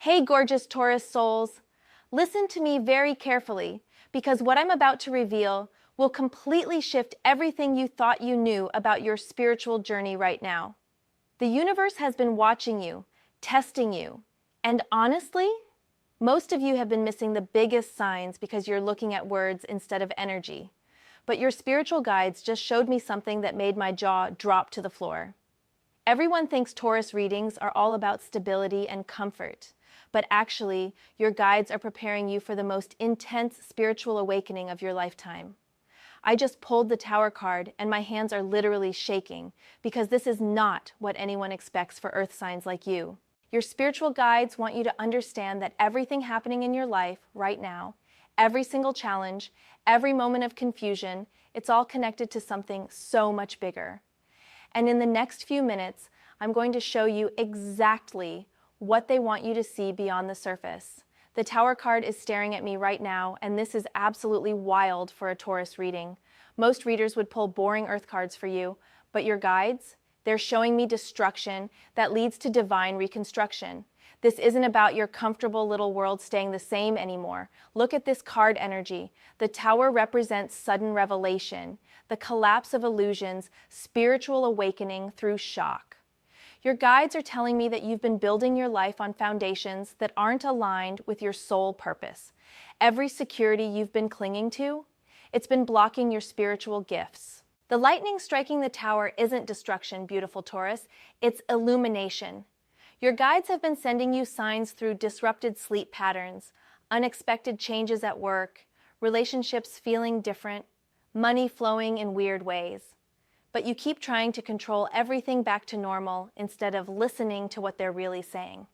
Hey, gorgeous Taurus souls! Listen to me very carefully, because what I'm about to reveal will completely shift everything you thought you knew about your spiritual journey right now. The universe has been watching you, testing you, and honestly, most of you have been missing the biggest signs because you're looking at words instead of energy. But your spiritual guides just showed me something that made my jaw drop to the floor. Everyone thinks Taurus readings are all about stability and comfort, but actually, your guides are preparing you for the most intense spiritual awakening of your lifetime. I just pulled the Tower card and my hands are literally shaking because this is not what anyone expects for Earth signs like you. Your spiritual guides want you to understand that everything happening in your life right now, every single challenge, every moment of confusion, it's all connected to something so much bigger. And in the next few minutes, I'm going to show you exactly what they want you to see beyond the surface. The Tower card is staring at me right now, and this is absolutely wild for a Taurus reading. Most readers would pull boring Earth cards for you, but your guides, they're showing me destruction that leads to divine reconstruction. This isn't about your comfortable little world staying the same anymore. Look at this card energy. The Tower represents sudden revelation, the collapse of illusions, spiritual awakening through shock. Your guides are telling me that you've been building your life on foundations that aren't aligned with your sole purpose. Every security you've been clinging to, it's been blocking your spiritual gifts. The lightning striking the Tower isn't destruction, beautiful Taurus. It's illumination. Your guides have been sending you signs through disrupted sleep patterns, unexpected changes at work, relationships feeling different, money flowing in weird ways. But you keep trying to control everything back to normal instead of listening to what they're really saying.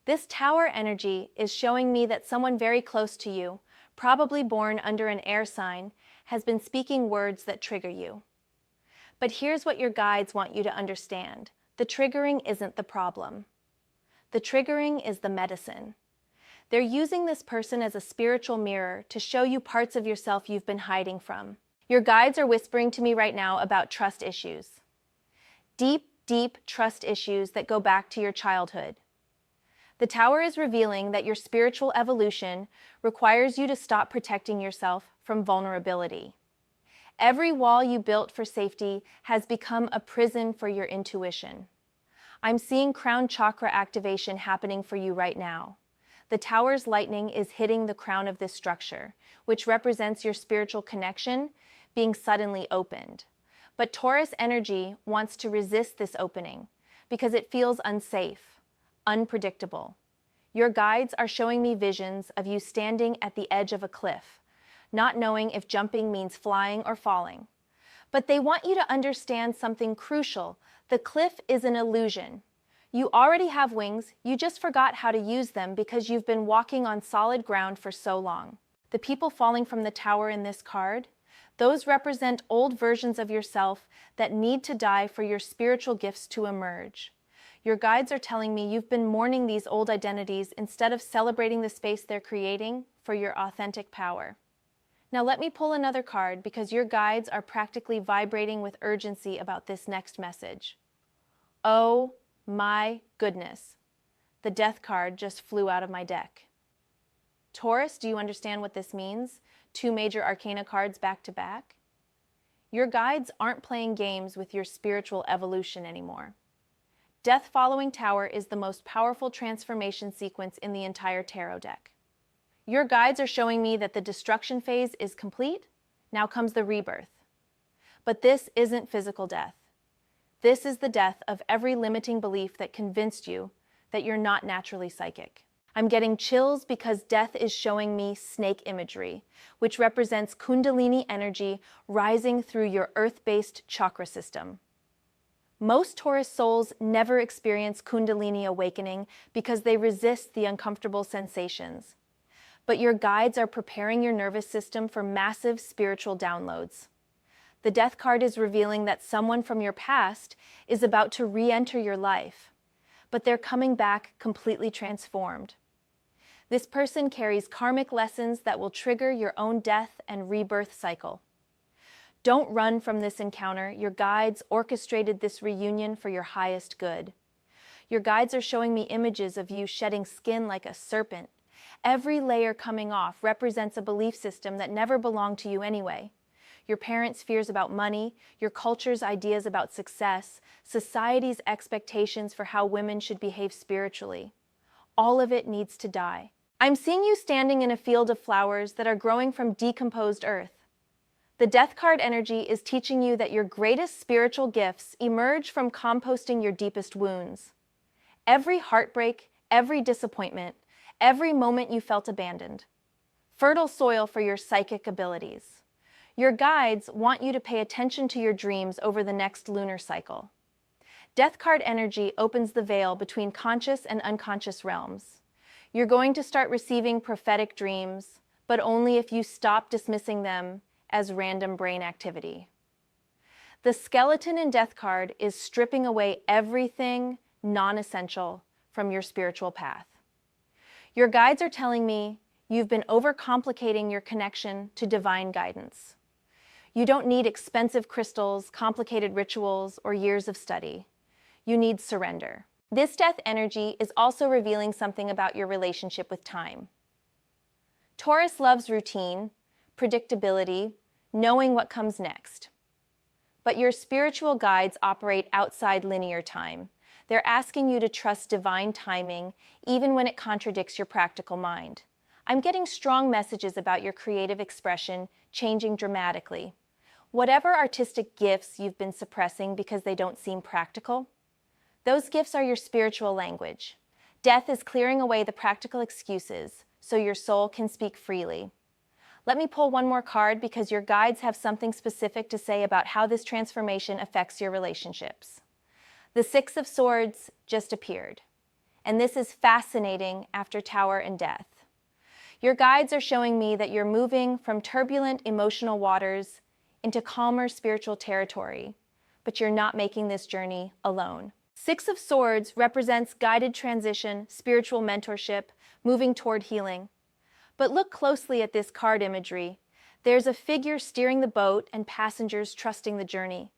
This Tower energy is showing me that someone very close to you, probably born under an air sign, has been speaking words that trigger you. But here's what your guides want you to understand. The triggering isn't the problem. The triggering is the medicine. They're using this person as a spiritual mirror to show you parts of yourself you've been hiding from. Your guides are whispering to me right now about trust issues. Deep, deep trust issues that go back to your childhood. The Tower is revealing that your spiritual evolution requires you to stop protecting yourself from vulnerability. Every wall you built for safety has become a prison for your intuition. I'm seeing crown chakra activation happening for you right now. The Tower's lightning is hitting the crown of this structure, which represents your spiritual connection being suddenly opened. But Taurus energy wants to resist this opening because it feels unsafe, unpredictable. Your guides are showing me visions of you standing at the edge of a cliff, not knowing if jumping means flying or falling. But they want you to understand something crucial. The cliff is an illusion. You already have wings, you just forgot how to use them because you've been walking on solid ground for so long. The people falling from the Tower in this card, those represent old versions of yourself that need to die for your spiritual gifts to emerge. Your guides are telling me you've been mourning these old identities instead of celebrating the space they're creating for your authentic power. Now let me pull another card because your guides are practically vibrating with urgency about this next message. Oh my goodness. The Death card just flew out of my deck. Taurus, do you understand what this means? 2 major arcana cards back to back? Your guides aren't playing games with your spiritual evolution anymore. Death following Tower is the most powerful transformation sequence in the entire tarot deck. Your guides are showing me that the destruction phase is complete. Now comes the rebirth. But this isn't physical death. This is the death of every limiting belief that convinced you that you're not naturally psychic. I'm getting chills because death is showing me snake imagery, which represents Kundalini energy rising through your earth-based chakra system. Most Taurus souls never experience Kundalini awakening because they resist the uncomfortable sensations. But your guides are preparing your nervous system for massive spiritual downloads. The Death card is revealing that someone from your past is about to re-enter your life, but they're coming back completely transformed. This person carries karmic lessons that will trigger your own death and rebirth cycle. Don't run from this encounter. Your guides orchestrated this reunion for your highest good. Your guides are showing me images of you shedding skin like a serpent. Every layer coming off represents a belief system that never belonged to you anyway. Your parents' fears about money, your culture's ideas about success, society's expectations for how women should behave spiritually. All of it needs to die. I'm seeing you standing in a field of flowers that are growing from decomposed earth. The Death card energy is teaching you that your greatest spiritual gifts emerge from composting your deepest wounds. Every heartbreak, every disappointment, every moment you felt abandoned. Fertile soil for your psychic abilities. Your guides want you to pay attention to your dreams over the next lunar cycle. Death card energy opens the veil between conscious and unconscious realms. You're going to start receiving prophetic dreams, but only if you stop dismissing them as random brain activity. The skeleton in Death card is stripping away everything non-essential from your spiritual path. Your guides are telling me you've been overcomplicating your connection to divine guidance. You don't need expensive crystals, complicated rituals, or years of study. You need surrender. This death energy is also revealing something about your relationship with time. Taurus loves routine, predictability, knowing what comes next. But your spiritual guides operate outside linear time. They're asking you to trust divine timing, even when it contradicts your practical mind. I'm getting strong messages about your creative expression changing dramatically. Whatever artistic gifts you've been suppressing because they don't seem practical, those gifts are your spiritual language. Death is clearing away the practical excuses so your soul can speak freely. Let me pull one more card because your guides have something specific to say about how this transformation affects your relationships. The Six of Swords just appeared, and this is fascinating after Tower and Death. Your guides are showing me that you're moving from turbulent emotional waters into calmer spiritual territory, but you're not making this journey alone. Six of Swords represents guided transition, spiritual mentorship, moving toward healing. But look closely at this card imagery. There's a figure steering the boat and passengers trusting the journey.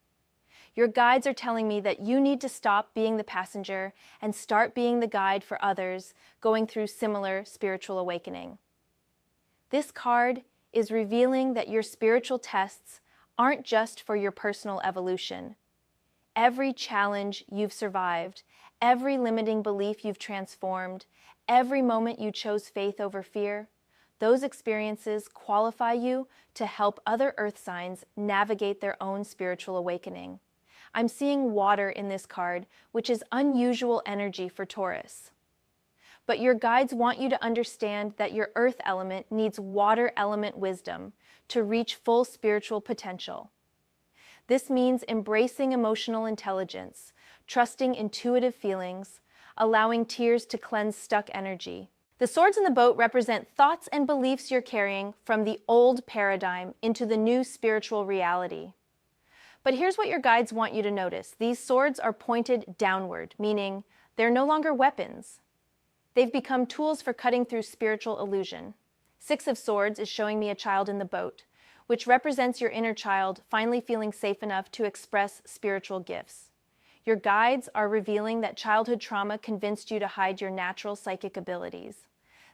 Your guides are telling me that you need to stop being the passenger and start being the guide for others going through similar spiritual awakening. This card is revealing that your spiritual tests aren't just for your personal evolution. Every challenge you've survived, every limiting belief you've transformed, every moment you chose faith over fear, those experiences qualify you to help other earth signs navigate their own spiritual awakening. I'm seeing water in this card, which is unusual energy for Taurus. But your guides want you to understand that your earth element needs water element wisdom to reach full spiritual potential. This means embracing emotional intelligence, trusting intuitive feelings, allowing tears to cleanse stuck energy. The swords in the boat represent thoughts and beliefs you're carrying from the old paradigm into the new spiritual reality. But here's what your guides want you to notice. These swords are pointed downward, meaning they're no longer weapons. They've become tools for cutting through spiritual illusion. Six of Swords is showing me a child in the boat, which represents your inner child finally feeling safe enough to express spiritual gifts. Your guides are revealing that childhood trauma convinced you to hide your natural psychic abilities.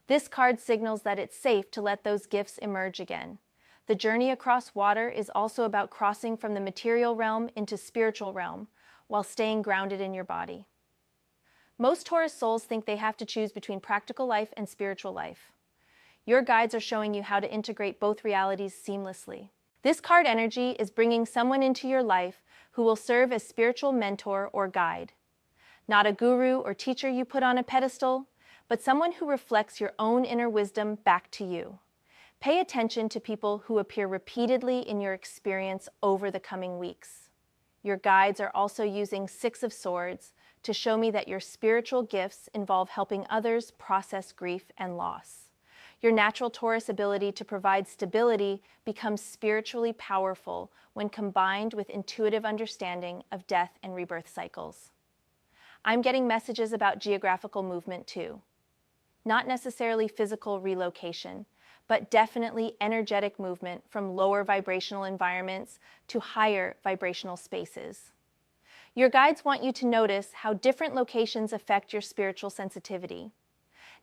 This card signals that it's safe to let those gifts emerge again. The journey across water is also about crossing from the material realm into spiritual realm while staying grounded in your body. Most Taurus souls think they have to choose between practical life and spiritual life. Your guides are showing you how to integrate both realities seamlessly. This card energy is bringing someone into your life who will serve as spiritual mentor or guide. Not a guru or teacher you put on a pedestal, but someone who reflects your own inner wisdom back to you. Pay attention to people who appear repeatedly in your experience over the coming weeks. Your guides are also using Six of Swords to show me that your spiritual gifts involve helping others process grief and loss. Your natural Taurus ability to provide stability becomes spiritually powerful when combined with intuitive understanding of death and rebirth cycles. I'm getting messages about geographical movement too. Not necessarily physical relocation, but definitely energetic movement from lower vibrational environments to higher vibrational spaces. Your guides want you to notice how different locations affect your spiritual sensitivity.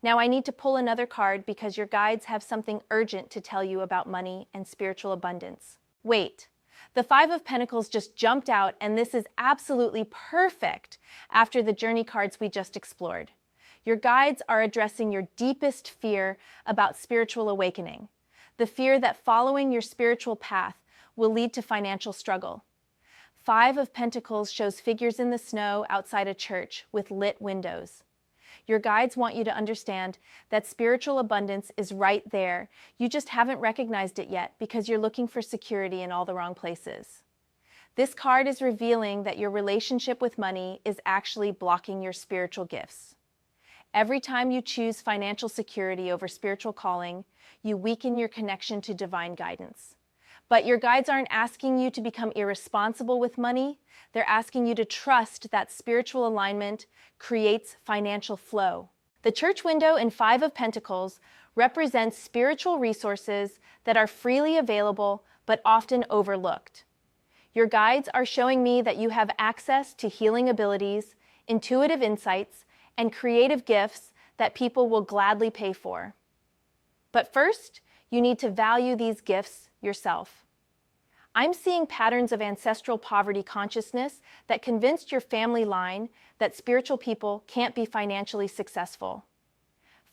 Now I need to pull another card because your guides have something urgent to tell you about money and spiritual abundance. Wait, the Five of Pentacles just jumped out, and this is absolutely perfect after the journey cards we just explored. Your guides are addressing your deepest fear about spiritual awakening, the fear that following your spiritual path will lead to financial struggle. Five of Pentacles shows figures in the snow outside a church with lit windows. Your guides want you to understand that spiritual abundance is right there. You just haven't recognized it yet because you're looking for security in all the wrong places. This card is revealing that your relationship with money is actually blocking your spiritual gifts. Every time you choose financial security over spiritual calling, you weaken your connection to divine guidance. But your guides aren't asking you to become irresponsible with money. They're asking you to trust that spiritual alignment creates financial flow. The church window in Five of Pentacles represents spiritual resources that are freely available but often overlooked. Your guides are showing me that you have access to healing abilities, intuitive insights, and creative gifts that people will gladly pay for. But first, you need to value these gifts yourself. I'm seeing patterns of ancestral poverty consciousness that convinced your family line that spiritual people can't be financially successful.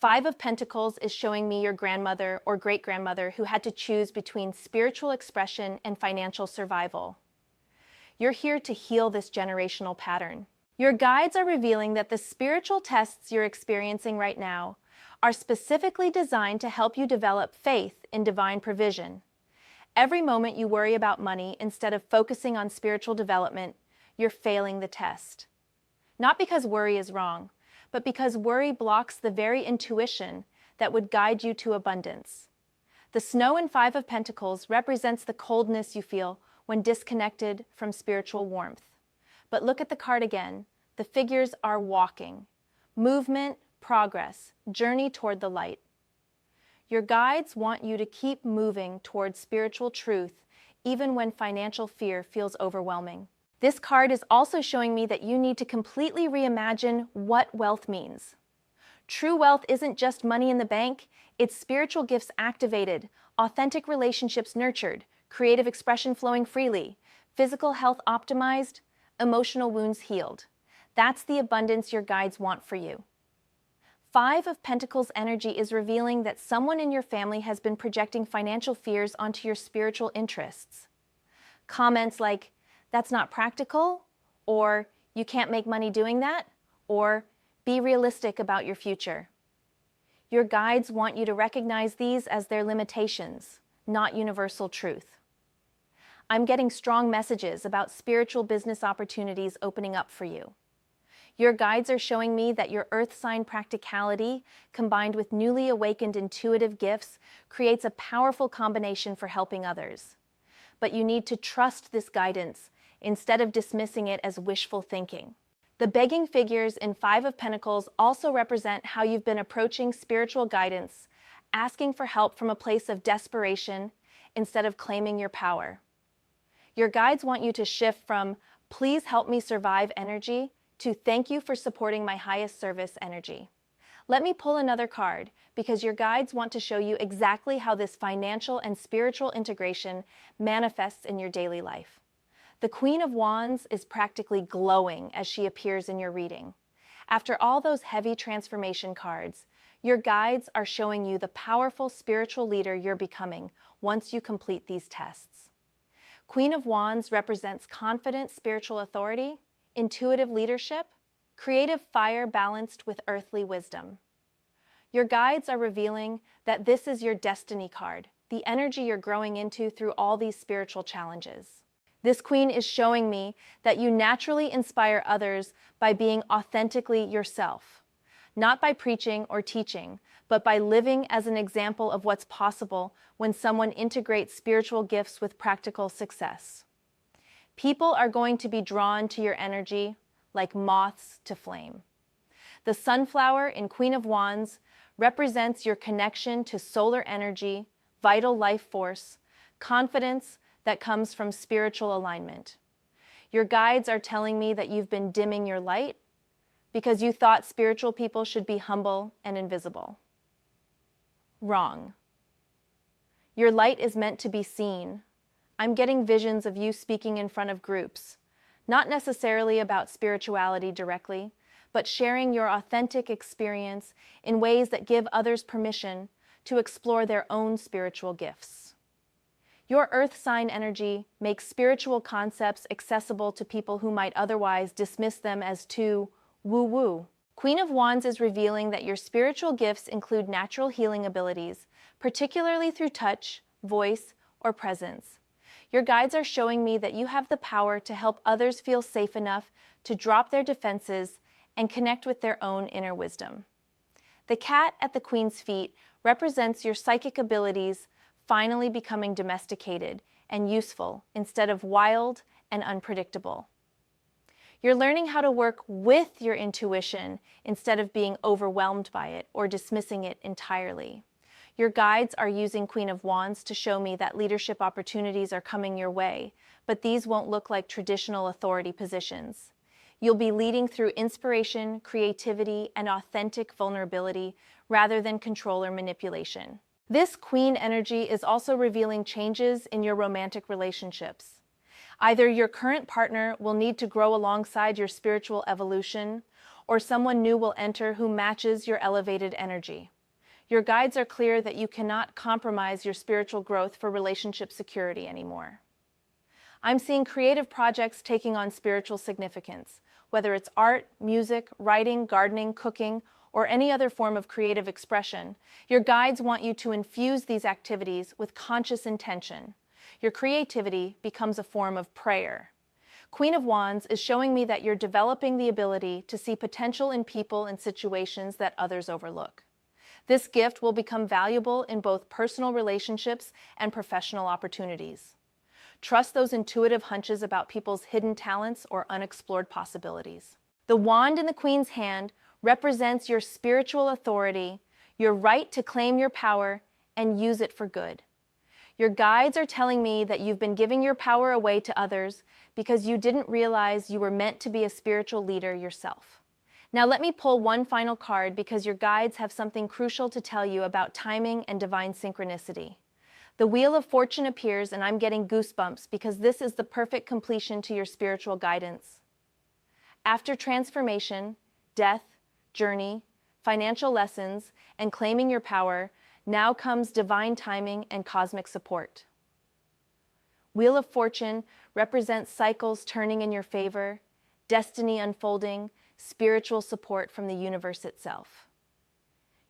Five of Pentacles is showing me your grandmother or great-grandmother who had to choose between spiritual expression and financial survival. You're here to heal this generational pattern. Your guides are revealing that the spiritual tests you're experiencing right now are specifically designed to help you develop faith in divine provision. Every moment you worry about money instead of focusing on spiritual development, you're failing the test. Not because worry is wrong, but because worry blocks the very intuition that would guide you to abundance. The snow in Five of Pentacles represents the coldness you feel when disconnected from spiritual warmth. But look at the card again. The figures are walking. Movement, progress, journey toward the light. Your guides want you to keep moving towards spiritual truth, even when financial fear feels overwhelming. This card is also showing me that you need to completely reimagine what wealth means. True wealth isn't just money in the bank, it's spiritual gifts activated, authentic relationships nurtured, creative expression flowing freely, physical health optimized, emotional wounds healed. That's the abundance your guides want for you. Five of Pentacles energy is revealing that someone in your family has been projecting financial fears onto your spiritual interests. Comments like, "That's not practical," or "You can't make money doing that," or "Be realistic about your future." Your guides want you to recognize these as their limitations, not universal truth. I'm getting strong messages about spiritual business opportunities opening up for you. Your guides are showing me that your earth sign practicality, combined with newly awakened intuitive gifts, creates a powerful combination for helping others. But you need to trust this guidance instead of dismissing it as wishful thinking. The begging figures in Five of Pentacles also represent how you've been approaching spiritual guidance, asking for help from a place of desperation instead of claiming your power. Your guides want you to shift from "Please help me survive" energy to "Thank you for supporting my highest service" energy. Let me pull another card because your guides want to show you exactly how this financial and spiritual integration manifests in your daily life. The Queen of Wands is practically glowing as she appears in your reading. After all those heavy transformation cards, your guides are showing you the powerful spiritual leader you're becoming once you complete these tests. Queen of Wands represents confident spiritual authority, intuitive leadership, creative fire balanced with earthly wisdom. Your guides are revealing that this is your destiny card, the energy you're growing into through all these spiritual challenges. This queen is showing me that you naturally inspire others by being authentically yourself, not by preaching or teaching, but by living as an example of what's possible when someone integrates spiritual gifts with practical success. People are going to be drawn to your energy like moths to flame. The sunflower in Queen of Wands represents your connection to solar energy, vital life force, confidence that comes from spiritual alignment. Your guides are telling me that you've been dimming your light because you thought spiritual people should be humble and invisible. Wrong. Your light is meant to be seen. I'm getting visions of you speaking in front of groups, not necessarily about spirituality directly, but sharing your authentic experience in ways that give others permission to explore their own spiritual gifts. Your earth sign energy makes spiritual concepts accessible to people who might otherwise dismiss them as too woo-woo. Queen of Wands is revealing that your spiritual gifts include natural healing abilities, particularly through touch, voice, or presence. Your guides are showing me that you have the power to help others feel safe enough to drop their defenses and connect with their own inner wisdom. The cat at the Queen's feet represents your psychic abilities finally becoming domesticated and useful instead of wild and unpredictable. You're learning how to work with your intuition instead of being overwhelmed by it or dismissing it entirely. Your guides are using Queen of Wands to show me that leadership opportunities are coming your way, but these won't look like traditional authority positions. You'll be leading through inspiration, creativity, and authentic vulnerability rather than control or manipulation. This Queen energy is also revealing changes in your romantic relationships. Either your current partner will need to grow alongside your spiritual evolution, or someone new will enter who matches your elevated energy. Your guides are clear that you cannot compromise your spiritual growth for relationship security anymore. I'm seeing creative projects taking on spiritual significance, whether it's art, music, writing, gardening, cooking, or any other form of creative expression. Your guides want you to infuse these activities with conscious intention. Your creativity becomes a form of prayer. Queen of Wands is showing me that you're developing the ability to see potential in people and situations that others overlook. This gift will become valuable in both personal relationships and professional opportunities. Trust those intuitive hunches about people's hidden talents or unexplored possibilities. The wand in the Queen's hand represents your spiritual authority, your right to claim your power and use it for good. Your guides are telling me that you've been giving your power away to others because you didn't realize you were meant to be a spiritual leader yourself. Now let me pull one final card because your guides have something crucial to tell you about timing and divine synchronicity. The Wheel of Fortune appears and I'm getting goosebumps because this is the perfect completion to your spiritual guidance. After transformation, death, journey, financial lessons, and claiming your power, now comes divine timing and cosmic support. Wheel of Fortune represents cycles turning in your favor, destiny unfolding, spiritual support from the universe itself.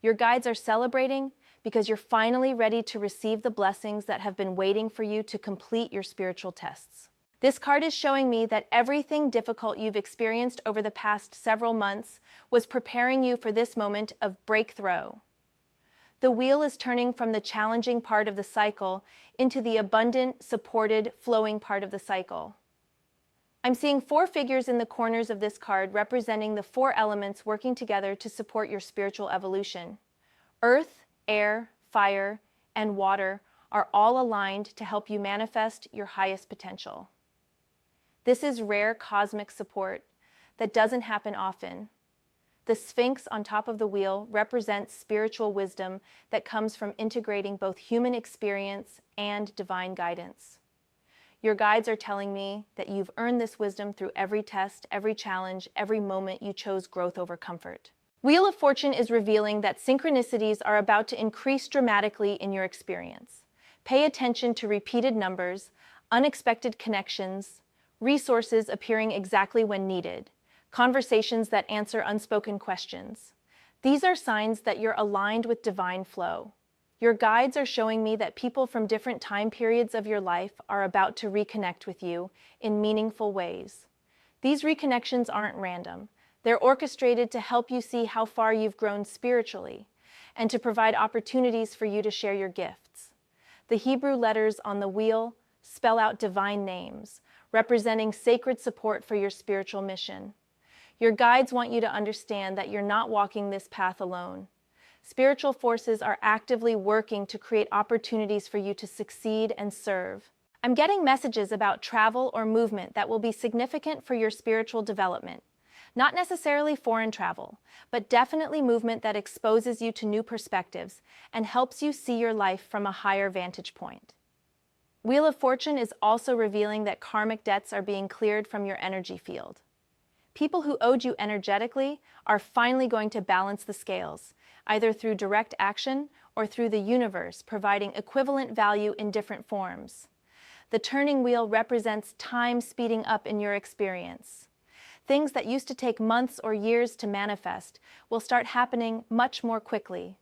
Your guides are celebrating because you're finally ready to receive the blessings that have been waiting for you to complete your spiritual tests. This card is showing me that everything difficult you've experienced over the past several months was preparing you for this moment of breakthrough. The wheel is turning from the challenging part of the cycle into the abundant, supported, flowing part of the cycle. I'm seeing 4 figures in the corners of this card representing the 4 elements working together to support your spiritual evolution. Earth, air, fire, and water are all aligned to help you manifest your highest potential. This is rare cosmic support that doesn't happen often. The Sphinx on top of the wheel represents spiritual wisdom that comes from integrating both human experience and divine guidance. Your guides are telling me that you've earned this wisdom through every test, every challenge, every moment you chose growth over comfort. Wheel of Fortune is revealing that synchronicities are about to increase dramatically in your experience. Pay attention to repeated numbers, unexpected connections, resources appearing exactly when needed, conversations that answer unspoken questions. These are signs that you're aligned with divine flow. Your guides are showing me that people from different time periods of your life are about to reconnect with you in meaningful ways. These reconnections aren't random. They're orchestrated to help you see how far you've grown spiritually and to provide opportunities for you to share your gifts. The Hebrew letters on the wheel spell out divine names, representing sacred support for your spiritual mission. Your guides want you to understand that you're not walking this path alone. Spiritual forces are actively working to create opportunities for you to succeed and serve. I'm getting messages about travel or movement that will be significant for your spiritual development. Not necessarily foreign travel, but definitely movement that exposes you to new perspectives and helps you see your life from a higher vantage point. Wheel of Fortune is also revealing that karmic debts are being cleared from your energy field. People who owed you energetically are finally going to balance the scales, either through direct action or through the universe providing equivalent value in different forms. The turning wheel represents time speeding up in your experience. Things that used to take months or years to manifest will start happening much more quickly.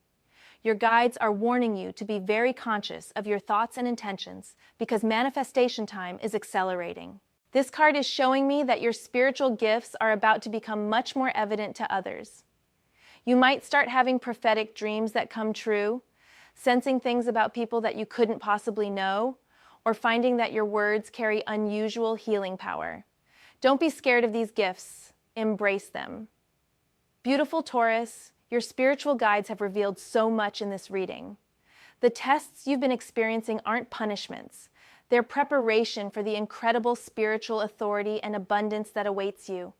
Your guides are warning you to be very conscious of your thoughts and intentions because manifestation time is accelerating. This card is showing me that your spiritual gifts are about to become much more evident to others. You might start having prophetic dreams that come true, sensing things about people that you couldn't possibly know, or finding that your words carry unusual healing power. Don't be scared of these gifts. Embrace them. Beautiful Taurus, your spiritual guides have revealed so much in this reading. The tests you've been experiencing aren't punishments. They're preparation for the incredible spiritual authority and abundance that awaits you.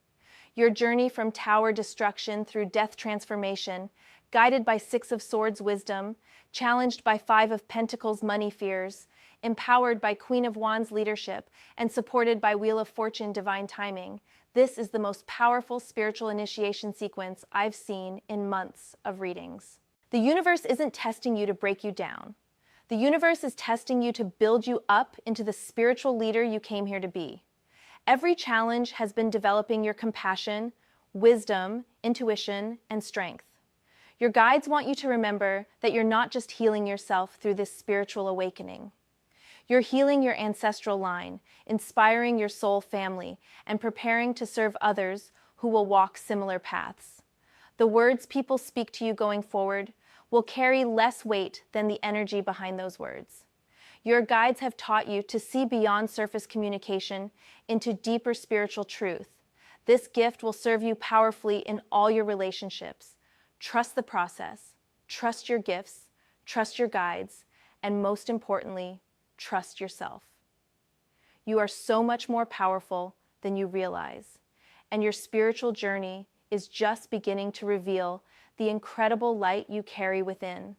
Your journey from tower destruction through death transformation, guided by Six of Swords wisdom, challenged by Five of Pentacles money fears, empowered by Queen of Wands leadership, and supported by Wheel of Fortune divine timing, this is the most powerful spiritual initiation sequence I've seen in months of readings. The universe isn't testing you to break you down. The universe is testing you to build you up into the spiritual leader you came here to be. Every challenge has been developing your compassion, wisdom, intuition, and strength. Your guides want you to remember that you're not just healing yourself through this spiritual awakening. You're healing your ancestral line, inspiring your soul family, and preparing to serve others who will walk similar paths. The words people speak to you going forward will carry less weight than the energy behind those words. Your guides have taught you to see beyond surface communication into deeper spiritual truth. This gift will serve you powerfully in all your relationships. Trust the process, trust your gifts, trust your guides, and most importantly, trust yourself. You are so much more powerful than you realize, and your spiritual journey is just beginning to reveal the incredible light you carry within.